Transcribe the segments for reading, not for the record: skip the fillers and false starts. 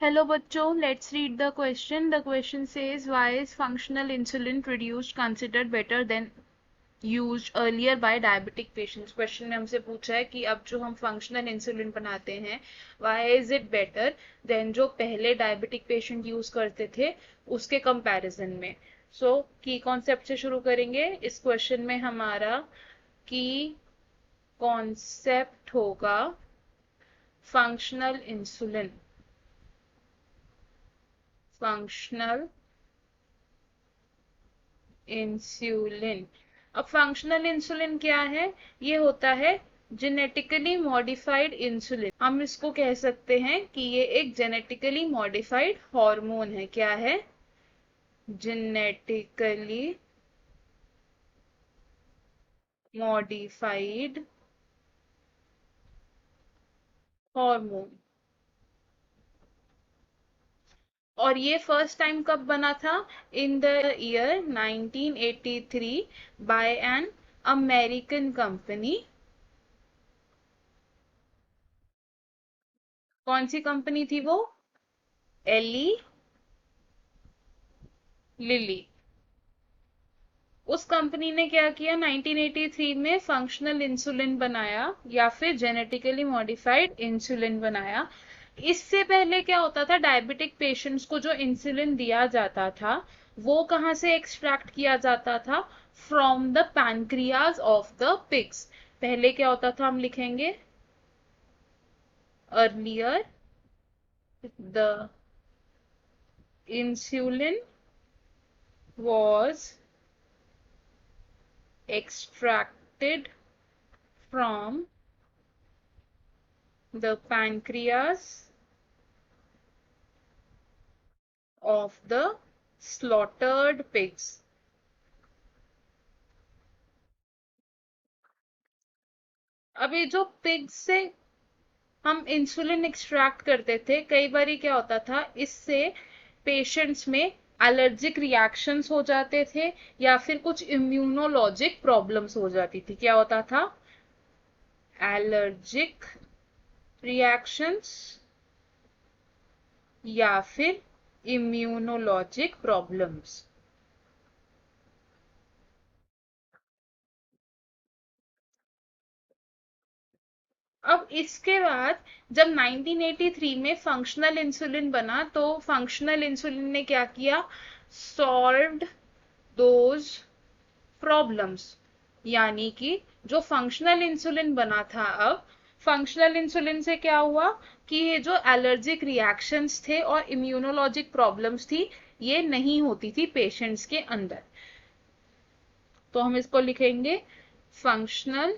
Hello बच्चों, let's read the question. The question says, why is functional insulin produced considered better than used earlier by diabetic patients? Question में हमसे पूछा है कि अब जो हम फंक्शनल इंसुलिन बनाते हैं, why is it better than जो पहले डायबिटिक पेशेंट यूज करते थे उसके कंपैरिजन में. सो की कॉन्सेप्ट से शुरू करेंगे. इस क्वेश्चन में हमारा की कॉन्सेप्ट होगा फंक्शनल इंसुलिन. Functional insulin. अब फंक्शनल इंसुलिन क्या है? ये होता है जेनेटिकली मॉडिफाइड इंसुलिन. हम इसको कह सकते हैं कि ये एक जेनेटिकली मॉडिफाइड हार्मोन है. क्या है? Genetically modified hormone. और ये फर्स्ट टाइम कब बना था? In the year 1983 by an American company. कौन सी कंपनी थी वो? Eli Lilly. उस कंपनी ने क्या किया? 1983 में फंक्शनल इंसुलिन बनाया या फिर जेनेटिकली मॉडिफाइड इंसुलिन बनाया. इससे पहले क्या होता था? डायबिटिक पेशेंट्स को जो इंसुलिन दिया जाता था वो कहाँ से एक्सट्रैक्ट किया जाता था? From the pancreas of the pigs. पहले क्या होता था? हम लिखेंगे earlier the insulin was extracted from the pancreas of the slaughtered pigs. अब ये जो पिग से हम इंसुलिन एक्सट्रैक्ट करते थे, कई बार क्या होता था, इससे पेशेंट्स में एलर्जिक रिएक्शंस हो जाते थे या फिर कुछ इम्यूनोलॉजिक प्रॉब्लम्स हो जाती थी. क्या होता था? एलर्जिक रिएक्शंस या फिर इम्यूनोलॉजिक प्रॉब्लम्स. अब इसके बाद जब 1983 में फंक्शनल इंसुलिन बना तो फंक्शनल इंसुलिन ने क्या किया? Solved those problems. यानी कि जो फंक्शनल इंसुलिन बना था, अब फंक्शनल इंसुलिन से क्या हुआ कि ये जो एलर्जिक रिएक्शंस थे और इम्यूनोलॉजिक प्रॉब्लम्स थी ये नहीं होती थी पेशेंट्स के अंदर. तो हम इसको लिखेंगे functional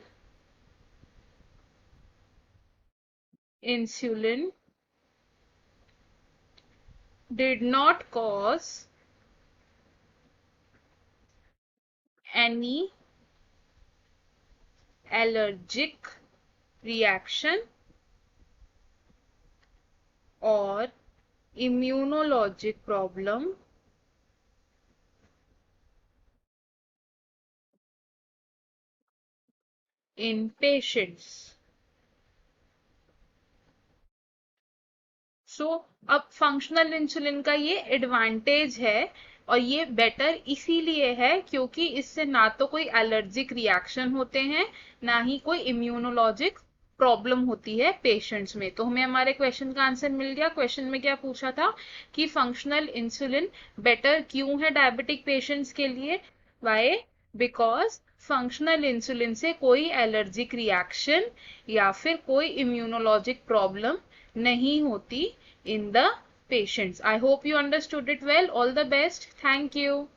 insulin did not cause any allergic reaction or immunologic problem in patients. अब फंक्शनल इंसुलिन का ये एडवांटेज है और ये बेटर इसीलिए है क्योंकि इससे ना तो कोई एलर्जिक रिएक्शन होते हैं ना ही कोई इम्यूनोलॉजिक प्रॉब्लम होती है पेशेंट्स में. तो हमें हमारे क्वेश्चन का आंसर मिल गया. क्वेश्चन में क्या पूछा था कि फंक्शनल इंसुलिन बेटर क्यों है डायबिटिक पेशेंट्स के लिए? वाई? बिकॉज फंक्शनल इंसुलिन से कोई एलर्जिक रिएक्शन या फिर कोई इम्यूनोलॉजिक प्रॉब्लम नहीं होती in the patients. I hope you understood it well. All the best. Thank you.